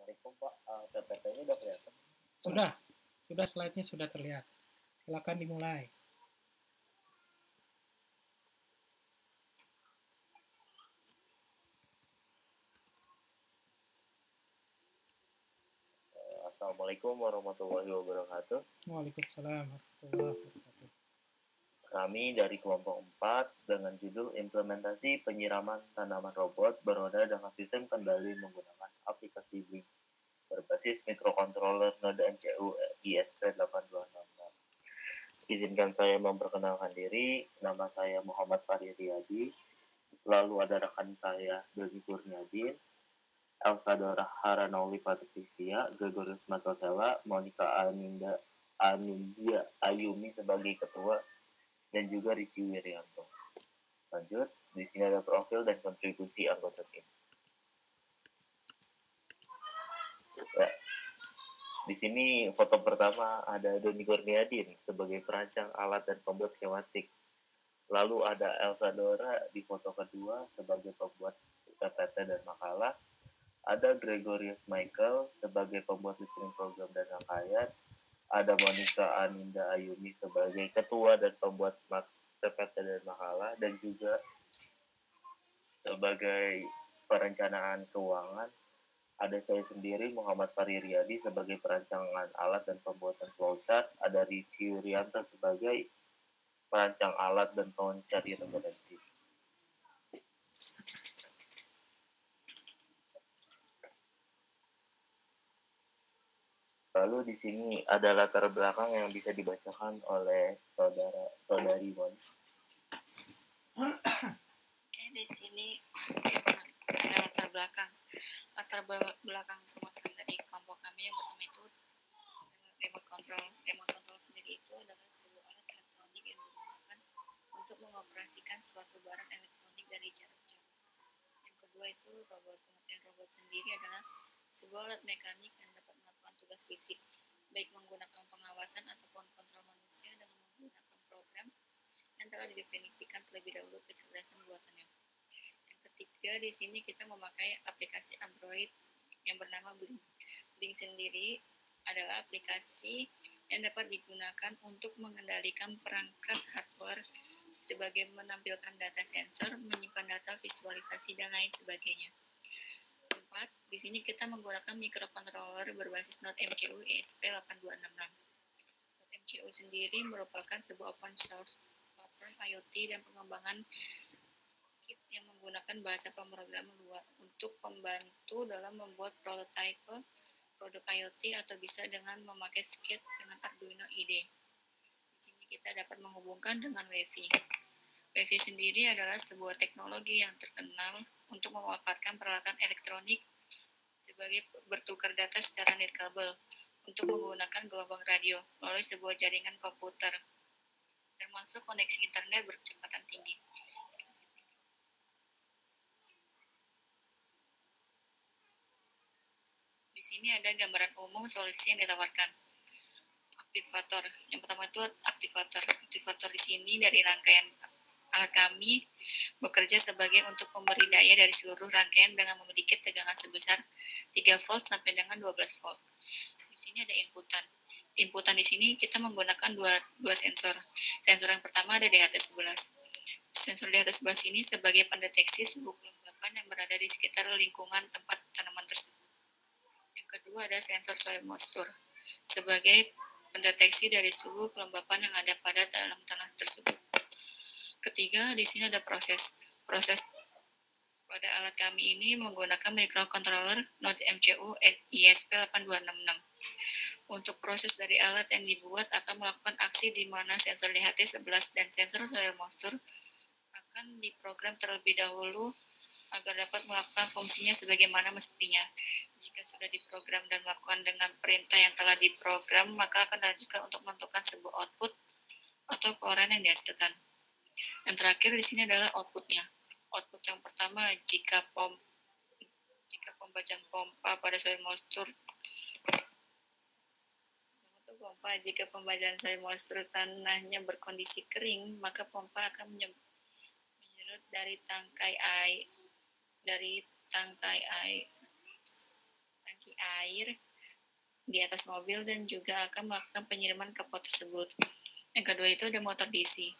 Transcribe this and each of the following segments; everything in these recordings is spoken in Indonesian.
Assalamualaikum Pak, PPT-nya udah kelihatan? Sudah slide-nya sudah terlihat. Silakan dimulai. Assalamualaikum warahmatullahi wabarakatuh. Waalaikumsalam warahmatullahi wabarakatuh. Kami dari kelompok 4 dengan judul Implementasi Penyiraman Tanaman Robot Beroda dengan Sistem Kendali menggunakan aplikasi Blink berbasis microcontroller Node MCU ISP8266. Izinkan saya memperkenalkan diri, nama saya Muhammad Fahri Riyadi, lalu ada rekan saya Doni Kurniadin, Elsa Dora Haranauli Patricia, Gregorius Matosela, Monica Anindya Ayumi sebagai ketua, dan juga Ricci Wiryanto. Lanjut, di sini ada profil dan kontribusi anggota tim. Ya. Di sini foto pertama ada Doni Kurniadin sebagai perancang alat dan pembuat skematik. Lalu ada Elsa Dora di foto kedua sebagai pembuat PPT dan makalah. Ada Gregorius Michael sebagai pembuat listening program dan rangkaian. Ada Monica Aninda Ayumi sebagai ketua dan pembuat PPT dan makalah, dan juga sebagai perencanaan keuangan ada saya sendiri Muhammad Fahri Riyadi sebagai perancangan alat dan pembuatan flowchart, ada Ricci Wiryanto sebagai perancang alat dan pencari referensi. Lalu di sini ada latar belakang yang bisa dibacakan oleh saudari Mon. Oke, di sini ada latar belakang pemasangan dari kelompok kami. Yang pertama itu remote control sendiri itu adalah sebuah alat elektronik yang digunakan untuk mengoperasikan suatu barang elektronik dari jarak jauh. Yang kedua itu pengertian robot sendiri adalah sebuah alat mekanik yang dapat melakukan tugas fisik, baik menggunakan pengawasan ataupun kontrol manusia dengan menggunakan program yang telah didefinisikan terlebih dahulu kecerdasan buatannya. Yang ketiga, di sini kita memakai aplikasi Android yang bernama Blink. Blink sendiri adalah aplikasi yang dapat digunakan untuk mengendalikan perangkat hardware sebagai menampilkan data sensor, menyimpan data visualisasi, dan lain sebagainya. 4. Di sini kita menggunakan microcontroller berbasis Node MCU ESP8266. Node MCU sendiri merupakan sebuah open source platform IoT dan pengembangan kit yang menggunakan bahasa pemrograman luar untuk membantu dalam membuat prototipe produk IoT atau bisa dengan memakai skit dengan Arduino IDE. Di sini kita dapat menghubungkan dengan Wi-Fi. Wi-Fi sendiri adalah sebuah teknologi yang terkenal untuk memanfaatkan peralatan elektronik sebagai bertukar data secara nirkabel untuk menggunakan gelombang radio melalui sebuah jaringan komputer, termasuk koneksi internet berkecepatan tinggi. Di sini ada gambaran umum solusi yang ditawarkan. Aktivator. Yang pertama itu aktivator. Aktivator di sini dari rangkaian alat kami bekerja sebagai untuk memberi daya dari seluruh rangkaian dengan memiliki tegangan sebesar 3 volt sampai dengan 12 volt. Di sini ada inputan. Inputan di sini kita menggunakan dua sensor. Sensor yang pertama ada di atas 11. Sensor di atas 11 ini sebagai pendeteksi suhu kelembapan yang berada di sekitar lingkungan tempat tanaman tersebut. Yang kedua ada sensor soil moisture sebagai pendeteksi dari suhu kelembapan yang ada pada dalam tanah tersebut. Ketiga, di sini ada proses pada alat kami ini menggunakan microcontroller Node MCU ISP8266. Untuk proses dari alat yang dibuat akan melakukan aksi di mana sensor DHT11 dan sensor soil moisture akan diprogram terlebih dahulu agar dapat melakukan fungsinya sebagaimana mestinya. Jika sudah diprogram dan melakukan dengan perintah yang telah diprogram, maka akan dilanjutkan untuk menentukan sebuah output atau keluaran yang dihasilkan. Yang terakhir di sini adalah outputnya. Output yang pertama jika pembacaan pompa pada soil moisture jika pembacaan soil moisture tanahnya berkondisi kering, maka pompa akan menyerut dari tangkai air tangki air di atas mobil dan juga akan melakukan penyiraman ke pot tersebut. Yang kedua itu ada motor DC.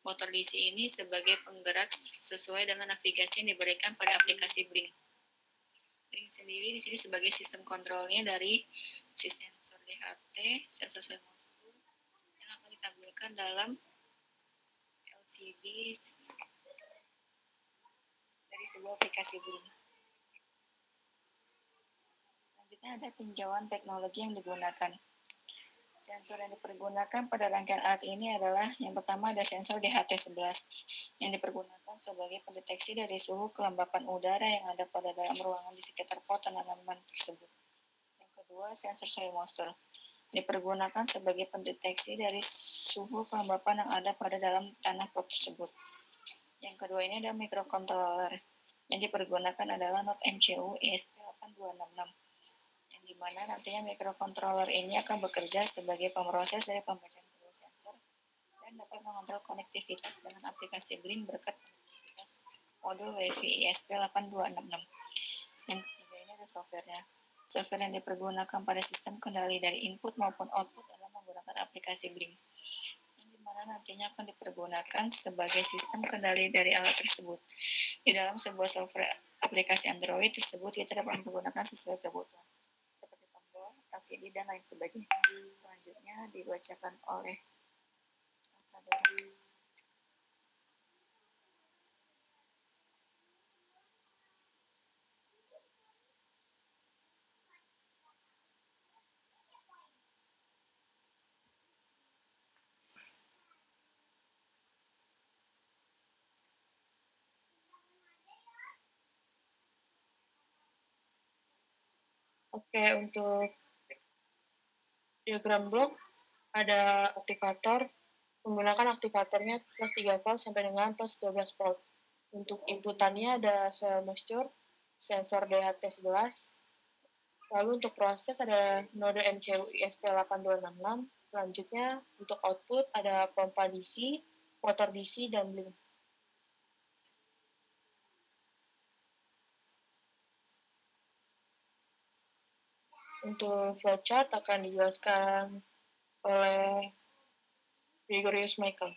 Motor DC ini sebagai penggerak sesuai dengan navigasi yang diberikan pada aplikasi Blink. Blink sendiri di sini sebagai sistem kontrolnya dari si sensor DHT, sensor thermostat yang akan ditampilkan dalam LCD dari sebuah aplikasi Blink. Selanjutnya ada tinjauan teknologi yang digunakan. Sensor yang dipergunakan pada rangkaian alat ini adalah yang pertama ada sensor DHT11 yang dipergunakan sebagai pendeteksi dari suhu kelembapan udara yang ada pada dalam ruangan di sekitar pot tanaman tersebut. Yang kedua, sensor thermostat dipergunakan sebagai pendeteksi dari suhu kelembapan yang ada pada dalam tanah pot tersebut. Yang kedua ini ada microcontroller yang dipergunakan adalah Node MCU ESP8266. Di mana nantinya microcontroller ini akan bekerja sebagai pemroses dari pembacaan kedua sensor dan dapat mengontrol konektivitas dengan aplikasi Blink berkat konektivitas modul Wi-Fi ESP8266. Yang ketiga ini ada softwarenya. Software yang dipergunakan pada sistem kendali dari input maupun output adalah menggunakan aplikasi Blink, yang dimana nantinya akan dipergunakan sebagai sistem kendali dari alat tersebut. Di dalam sebuah software aplikasi Android tersebut kita dapat menggunakan sesuai kebutuhan. LCD dan lain sebagainya. Selanjutnya dibacakan oleh Oke, untuk diagram blok ada aktivator, menggunakan aktivatornya plus 3 volt sampai dengan plus 12 volt. Untuk inputannya ada soil moisture, sensor DHT11, lalu untuk proses ada node MCU ISP8266, selanjutnya untuk output ada pompa DC, motor DC, dan Blink. Untuk flowchart akan dijelaskan oleh Gregorius Michael.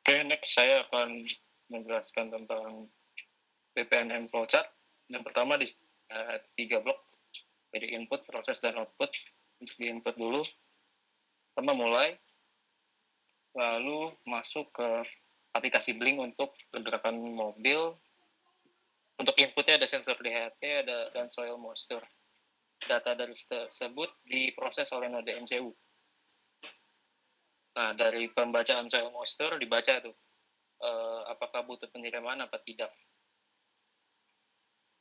Oke, next saya akan menjelaskan tentang PPNM flowchart. Yang pertama di 3 blok, jadi input, proses, dan output. Untuk di input dulu, pertama mulai, lalu masuk ke aplikasi Blink untuk pergerakan mobil. Untuk inputnya ada sensor DHT, dan soil moisture. Data dari tersebut diproses oleh node MCU. Nah, dari pembacaan soil moisture dibaca tuh, apakah butuh penyiraman apa tidak.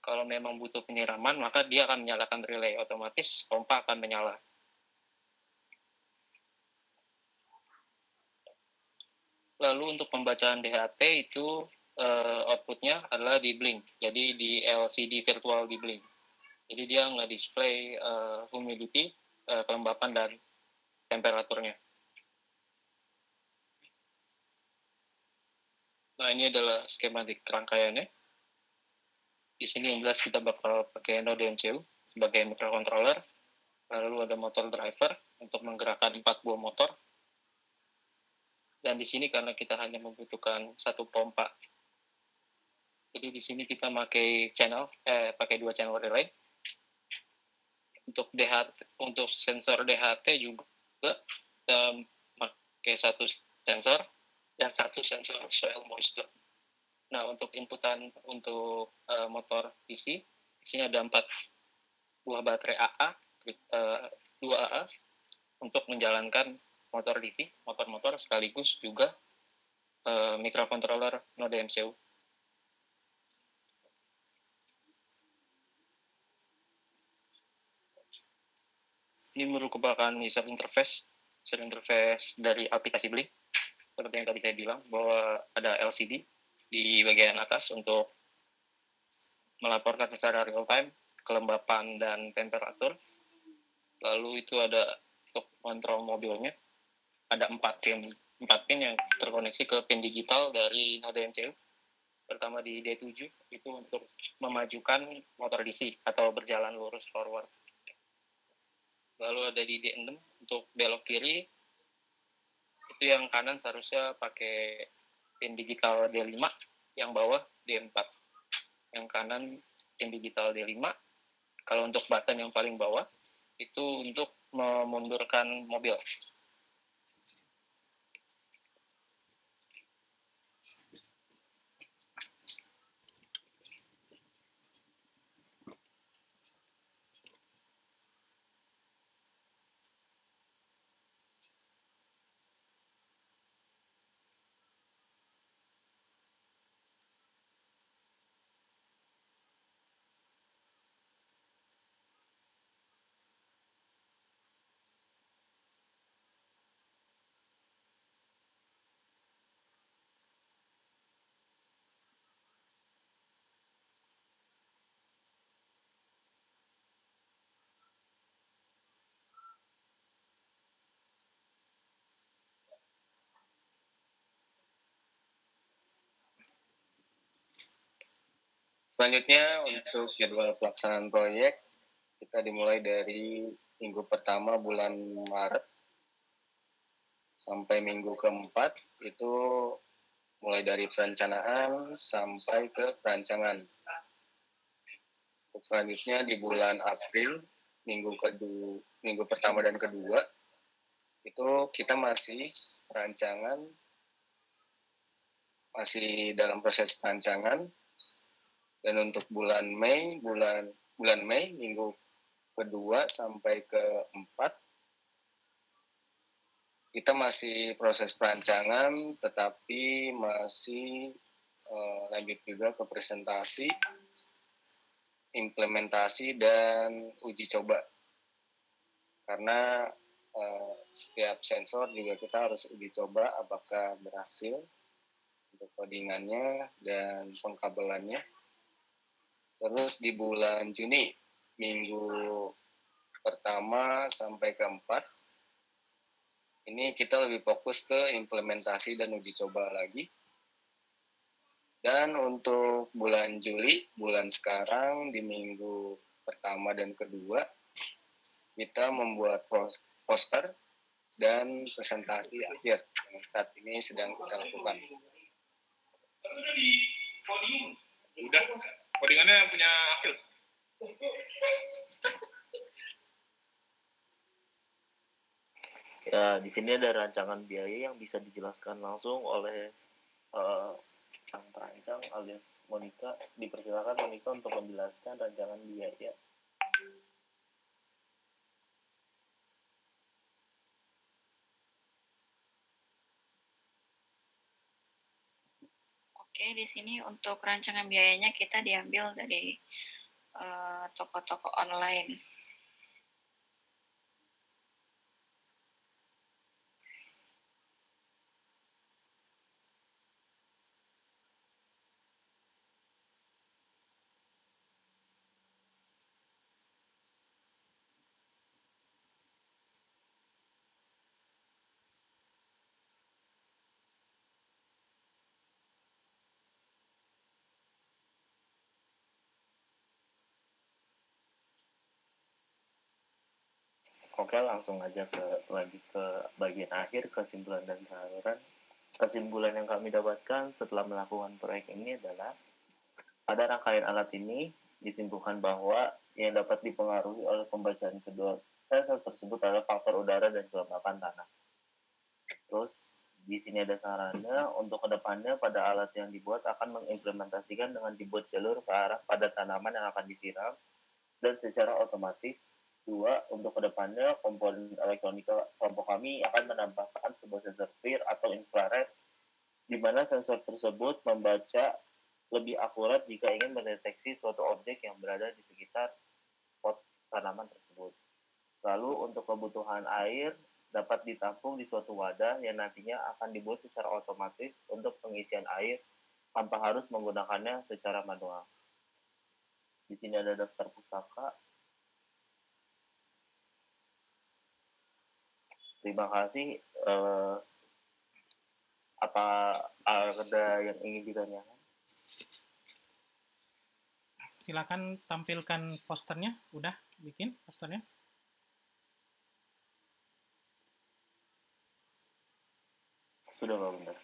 Kalau memang butuh penyiraman, maka dia akan menyalakan relay, otomatis pompa akan menyala. Lalu untuk pembacaan DHT itu outputnya adalah di Blink, jadi di LCD virtual di Blink. Jadi dia nggak display humidity, kelembapan, dan temperaturnya. Nah, ini adalah skematik rangkaiannya. Di sini yang jelas kita bakal pakai node MCU sebagai microcontroller. Lalu ada motor driver untuk menggerakkan 4 buah motor. Dan di sini karena kita hanya membutuhkan 1 pompa, jadi di sini kita pakai pakai 2 channel relay. Untuk sensor DHT juga kita pakai 1 sensor dan 1 sensor soil moisture. Nah, untuk inputan untuk motor DC, di sini ada 4 buah baterai AA, 2 AA untuk menjalankan motor DC, motor-motor, sekaligus juga microcontroller node MCU. Ini merupakan user interface dari aplikasi Blink. Seperti yang tadi saya bilang, bahwa ada LCD di bagian atas untuk melaporkan secara real time kelembapan dan temperatur. Lalu itu ada untuk kontrol mobilnya. ada 4 pin yang terkoneksi ke pin digital dari node MCU. Pertama di D7 itu untuk memajukan motor DC atau berjalan lurus forward. Lalu ada di D6 untuk belok kiri, itu yang kanan seharusnya pakai pin digital D5, yang bawah D4. Yang kanan pin digital D5. Kalau untuk button yang paling bawah, itu untuk memundurkan mobil. Selanjutnya untuk jadwal pelaksanaan proyek, kita dimulai dari minggu pertama bulan Maret sampai minggu keempat, itu mulai dari perencanaan sampai ke perancangan. Untuk selanjutnya di bulan April, minggu pertama dan kedua, itu kita masih perancangan, masih dalam proses perancangan. Dan untuk bulan Mei minggu kedua sampai keempat, kita masih proses perancangan, tetapi masih lanjut juga ke presentasi, implementasi, dan uji coba. Karena setiap sensor juga kita harus uji coba apakah berhasil untuk codingannya dan pengkabelannya. Terus di bulan Juni, minggu pertama sampai keempat, ini kita lebih fokus ke implementasi dan uji coba lagi. Dan untuk bulan Juli, bulan sekarang, di minggu pertama dan kedua, kita membuat poster dan presentasi akhir yang saat ini sedang kita lakukan. Udah, codingannya punya Akil. Ya, di sini ada rancangan biaya yang bisa dijelaskan langsung oleh sang perancang alias Monica. Dipersilakan Monica untuk menjelaskan rancangan biaya. Oke, di sini untuk rancangan biayanya kita diambil dari toko-toko online. Oke, langsung aja lanjut ke bagian akhir, kesimpulan dan saluran. Kesimpulan yang kami dapatkan setelah melakukan proyek ini adalah pada rangkaian alat ini disimpulkan bahwa yang dapat dipengaruhi oleh pembacaan kedua sensor tersebut adalah faktor udara dan kelembapan tanah. Terus di sini ada sarannya untuk kedepannya pada alat yang dibuat akan mengimplementasikan dengan dibuat jalur ke arah pada tanaman yang akan disiram dan secara otomatis. 2. Untuk kedepannya, komponen elektronika kelompok kami akan menambahkan sebuah sensor FLIR atau infrared, di mana sensor tersebut membaca lebih akurat jika ingin mendeteksi suatu objek yang berada di sekitar pot tanaman tersebut. Lalu untuk kebutuhan air dapat ditampung di suatu wadah yang nantinya akan dibuat secara otomatis untuk pengisian air tanpa harus menggunakannya secara manual. Di sini ada daftar pustaka. Terima kasih. Apa ada yang ingin ditanyakan? Silakan tampilkan posternya. Udah bikin posternya? Sudah, Pak Bentar.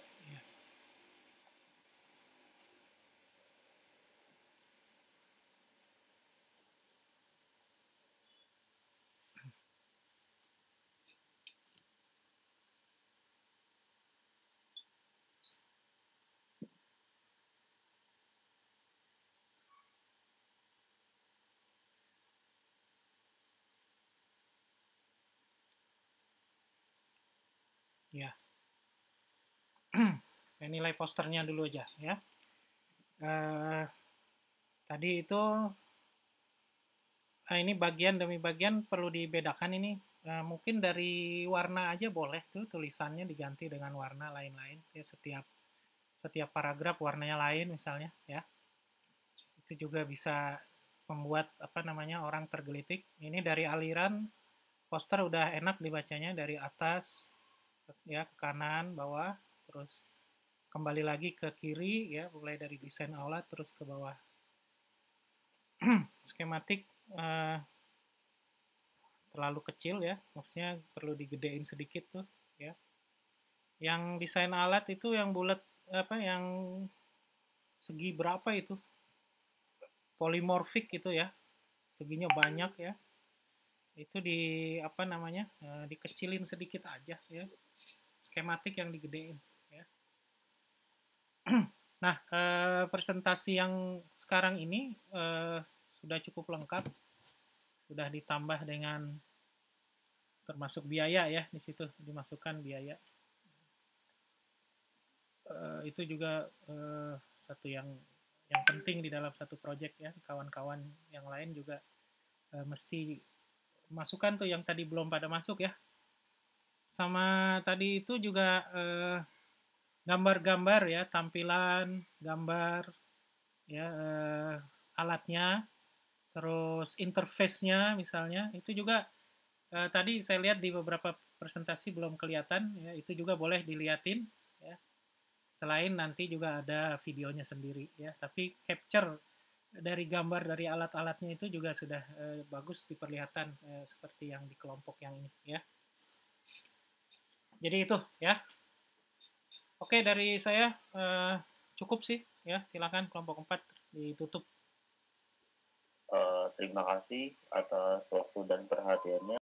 Ya. Nilai posternya dulu aja ya. Tadi itu ini bagian demi bagian perlu dibedakan ini. Mungkin dari warna aja boleh tuh, tulisannya diganti dengan warna lain-lain ya, setiap paragraf warnanya lain misalnya ya. Itu juga bisa membuat orang tergelitik. Ini dari aliran poster udah enak dibacanya, dari atas ya ke kanan bawah, terus kembali lagi ke kiri ya, mulai dari desain aula terus ke bawah. Skematik terlalu kecil ya, maksudnya perlu digedein sedikit tuh ya. Yang desain alat itu yang bulat yang segi berapa itu, polimorfik itu ya, seginya banyak ya, itu dikecilin sedikit aja ya, skematik yang digedein ya. Nah, presentasi yang sekarang ini sudah cukup lengkap, sudah ditambah dengan termasuk biaya ya, di situ dimasukkan biaya. Itu juga satu yang penting di dalam satu project ya. Kawan-kawan yang lain juga mesti masukkan tuh yang tadi belum pada masuk ya. Sama tadi itu juga gambar-gambar ya, tampilan gambar ya, alatnya, terus interface-nya misalnya, itu juga tadi saya lihat di beberapa presentasi belum kelihatan ya, itu juga boleh dilihatin ya. Selain nanti juga ada videonya sendiri ya, tapi capture dari gambar dari alat-alatnya itu juga sudah bagus diperlihatkan seperti yang di kelompok yang ini ya. Jadi itu ya. Oke, dari saya cukup sih ya, silakan kelompok 4 ditutup. Terima kasih atas waktu dan perhatiannya.